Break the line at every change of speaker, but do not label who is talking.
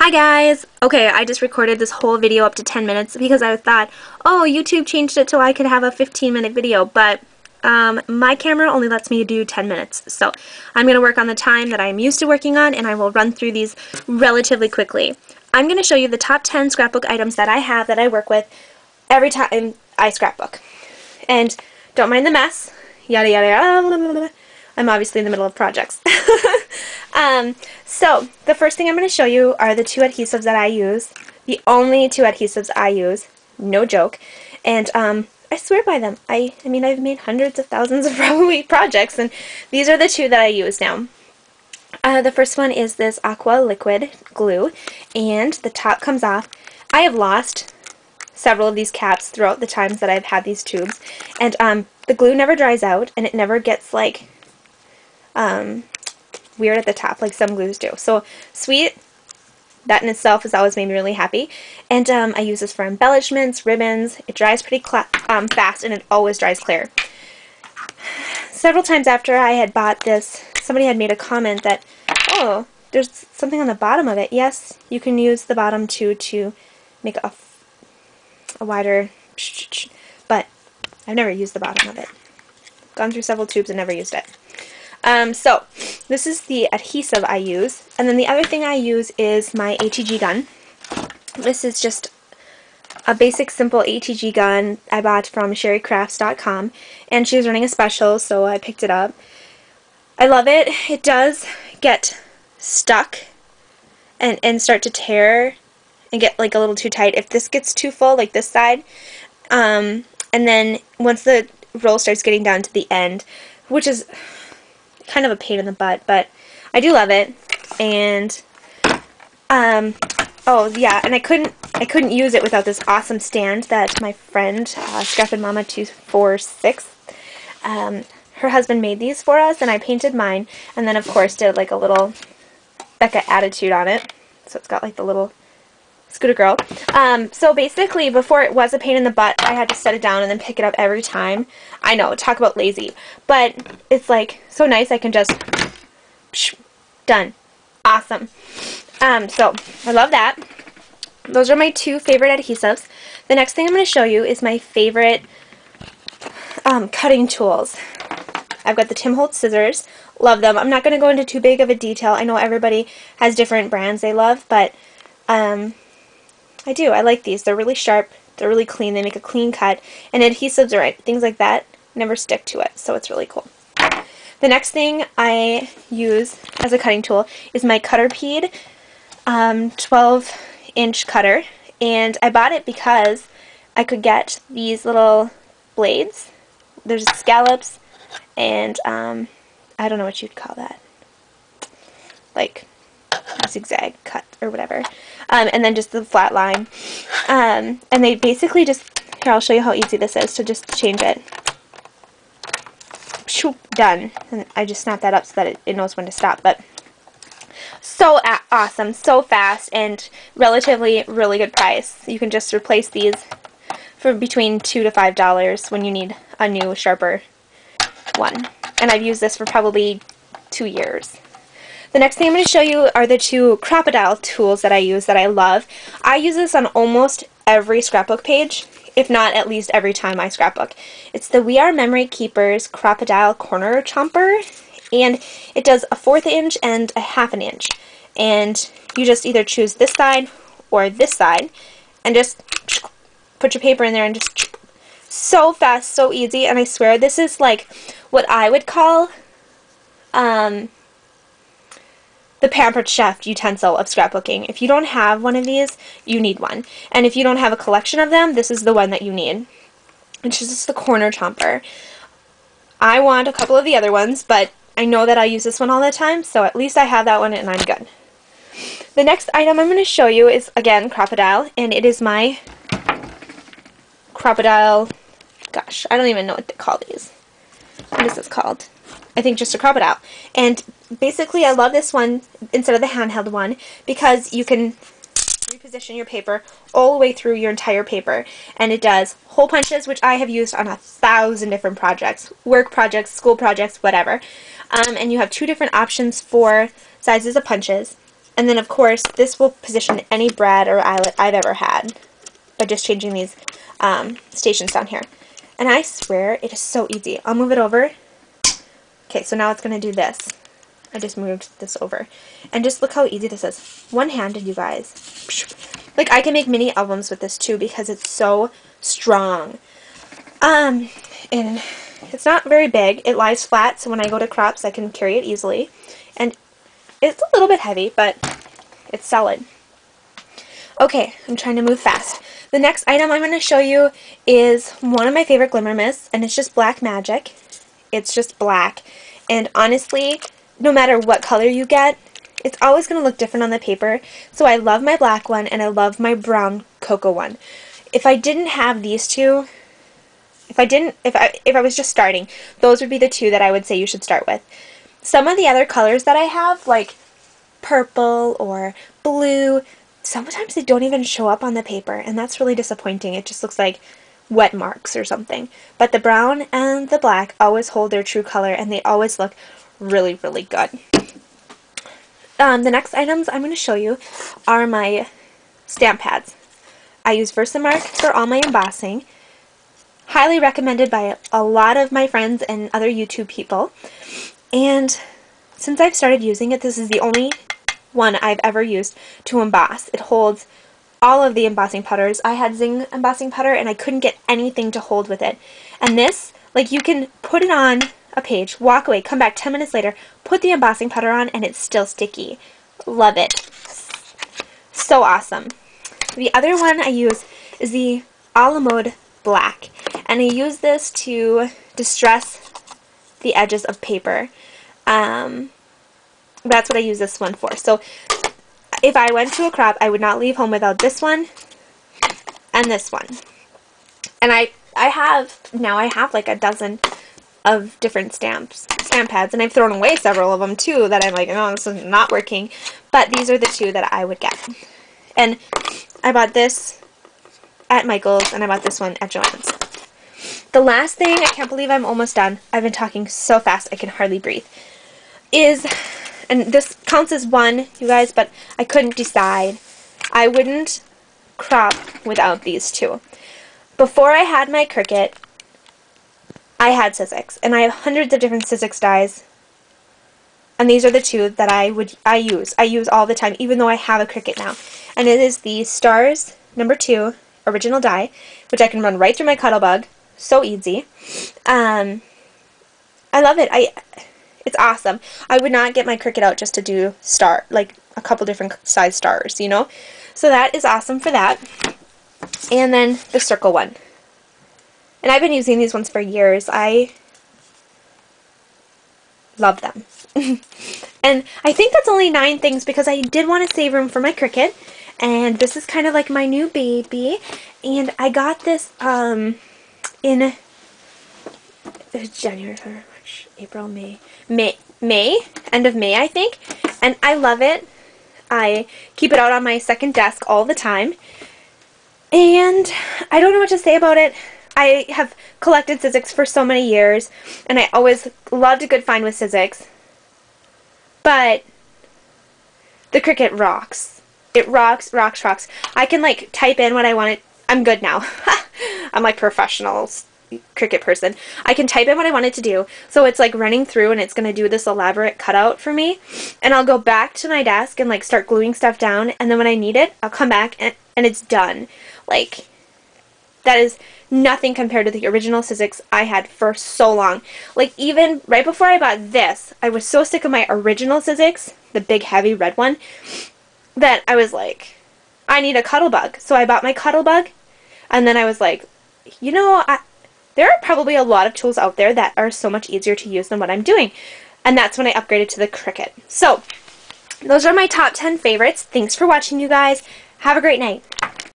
Hi guys! Okay, I just recorded this whole video up to 10 minutes because I thought, oh, YouTube changed it so I could have a 15-minute video, but my camera only lets me do 10 minutes. So I'm going to work on the time that I'm used to working on, and I will run through these relatively quickly. I'm going to show you the top 10 scrapbook items that I have that I work with every time I scrapbook. And don't mind the mess, yada yada yada. I'm obviously in the middle of projects. So the first thing I'm going to show you are the two adhesives that I use. The only two adhesives I use, no joke. And I swear by them. I mean, I've made hundreds of thousands of probably projects, and these are the two that I use now. The first one is this aqua liquid glue, and the top comes off. I have lost several of these caps throughout the times that I've had these tubes, and the glue never dries out, and it never gets like weird at the top like some glues do. So sweet. That in itself has always made me really happy. And I use this for embellishments, ribbons. It dries pretty fast, and it always dries clear. Several times after I had bought this, somebody had made a comment that, oh, there's something on the bottom of it. Yes, you can use the bottom to make a wider, but I've never used the bottom of it. Gone through several tubes and never used it. So this is the adhesive I use, and then the other thing I use is my ATG gun. This is just a basic simple ATG gun I bought from sherrycrafts.com, and she was running a special, so I picked it up. I love it. It does get stuck and start to tear and get like a little too tight if this gets too full, like this side. And then once the roll starts getting down to the end, which is kind of a pain in the butt, but I do love it. And oh yeah, and I couldn't use it without this awesome stand that my friend Scrapbook Mama 246, her husband made these for us, and I painted mine, and then of course did like a little Becca attitude on it, so it's got like the little Scooter Girl. So basically, before it was a pain in the butt, I had to set it down and then pick it up every time. I know, talk about lazy, but it's like so nice. I can just done. Awesome. So I love that. Those are my two favorite adhesives. The next thing I'm going to show you is my favorite cutting tools. I've got the Tim Holtz scissors. Love them. I'm not going to go into too big of a detail. I know everybody has different brands they love, but I do. I like these. They're really sharp. They're really clean. They make a clean cut. And adhesives are right. Things like that never stick to it. So it's really cool. The next thing I use as a cutting tool is my Cutterpede 12-inch cutter. And I bought it because I could get these little blades. There's scallops and I don't know what you'd call that. Like zigzag cut or whatever, and then just the flat line, and they basically just, here I'll show you how easy this is to just change it. Done. And I just snap that up so that it knows when to stop. But so awesome, so fast, and relatively really good price. You can just replace these for between $2 to $5 when you need a new sharper one, and I've used this for probably 2 years. The next thing I'm going to show you are the two Crocodile tools that I use that I love. I use this on almost every scrapbook page, if not at least every time I scrapbook. It's the We Are Memory Keepers Crocodile Corner Chomper, and it does a 1/4 inch and a 1/2 inch. And you just either choose this side or this side, and just put your paper in there and just so fast, so easy. And I swear this is like what I would call the Pampered Chef utensil of scrapbooking. If you don't have one of these, you need one. And if you don't have a collection of them, this is the one that you need. It's just the corner chomper. I want a couple of the other ones, but I know that I use this one all the time, so at least I have that one and I'm good. The next item I'm going to show you is, again, Crocodile, and it is my Crocodile, gosh, I don't even know what they call these. What is this called? I think just a Crocodile. And basically I love this one instead of the handheld one because you can reposition your paper all the way through your entire paper, and it does hole punches, which I have used on 1,000 different projects, work projects, school projects, whatever. And you have two different options for sizes of punches. And then, of course, this will position any brad or eyelet I've ever had by just changing these stations down here. And I swear, it is so easy. I'll move it over. Okay, so now it's going to do this. I just moved this over. And just look how easy this is. One-handed, you guys. Like, I can make mini albums with this, too, because it's so strong. And it's not very big. It lies flat, so when I go to crops, I can carry it easily. And it's a little bit heavy, but it's solid. Okay, I'm trying to move fast. The next item I'm going to show you is one of my favorite glimmer mists, and it's just black magic. It's just black. And honestly, no matter what color you get, it's always going to look different on the paper. So I love my black one, and I love my brown cocoa one. If I didn't have these two, if I was just starting, those would be the two that I would say you should start with. Some of the other colors that I have, like purple or blue, sometimes they don't even show up on the paper, and that's really disappointing. It just looks like wet marks or something. But the brown and the black always hold their true color, and they always look really, really good. The next items I'm going to show you are my stamp pads. I use Versamark for all my embossing. Highly recommended by a lot of my friends and other YouTube people. And since I've started using it, this is the only one I've ever used to emboss. It holds all of the embossing putters. I had Zing embossing putter and I couldn't get anything to hold with it. And this, like, you can put it on a page, walk away, come back 10 minutes later, put the embossing putter on, and it's still sticky. Love it. So awesome. The other one I use is the a la mode black, and I use this to distress the edges of paper. That's what I use this one for. So if I went to a crop, I would not leave home without this one and this one. And I have like a dozen of different stamp pads, and I've thrown away several of them too that I'm like, oh, this is not working. But these are the two that I would get. And I bought this at Michael's, and I bought this one at Joann's. The last thing, I can't believe I'm almost done. I've been talking so fast I can hardly breathe. And this counts as one, you guys, but I couldn't decide. I wouldn't crop without these two. Before I had my Cricut, I had Sizzix, and I have hundreds of different Sizzix dies. And these are the two that I use all the time, even though I have a Cricut now. And it is the Stars #2 original die, which I can run right through my Cuttlebug. So easy. I love it. It's awesome. I would not get my Cricut out just to do like a couple different size stars, you know? So that is awesome for that. And then the circle one. And I've been using these ones for years. I love them. And I think that's only 9 things because I did want to save room for my Cricut. And this is kind of like my new baby. And I got this in January, February, March, April, May, end of May, I think. And I love it. I keep it out on my second desk all the time. And I don't know what to say about it. I have collected Sizzix for so many years, and I always loved a good find with Sizzix. But the Cricut rocks. It rocks, rocks, rocks. I can like type in what I want. I'm good now. I'm like professional Cricut person. I can type in what I want it to do. So it's like running through, and it's going to do this elaborate cutout for me. And I'll go back to my desk and like start gluing stuff down. And then when I need it, I'll come back and it's done. Like, that is nothing compared to the original Sizzix I had for so long. Like, even right before I bought this, I was so sick of my original Sizzix, the big heavy red one, that I was like, I need a Cuttlebug. So I bought my Cuttlebug, and then I was like, you know, there are probably a lot of tools out there that are so much easier to use than what I'm doing. And that's when I upgraded to the Cricut. So, those are my top 10 favorites. Thanks for watching, you guys. Have a great night.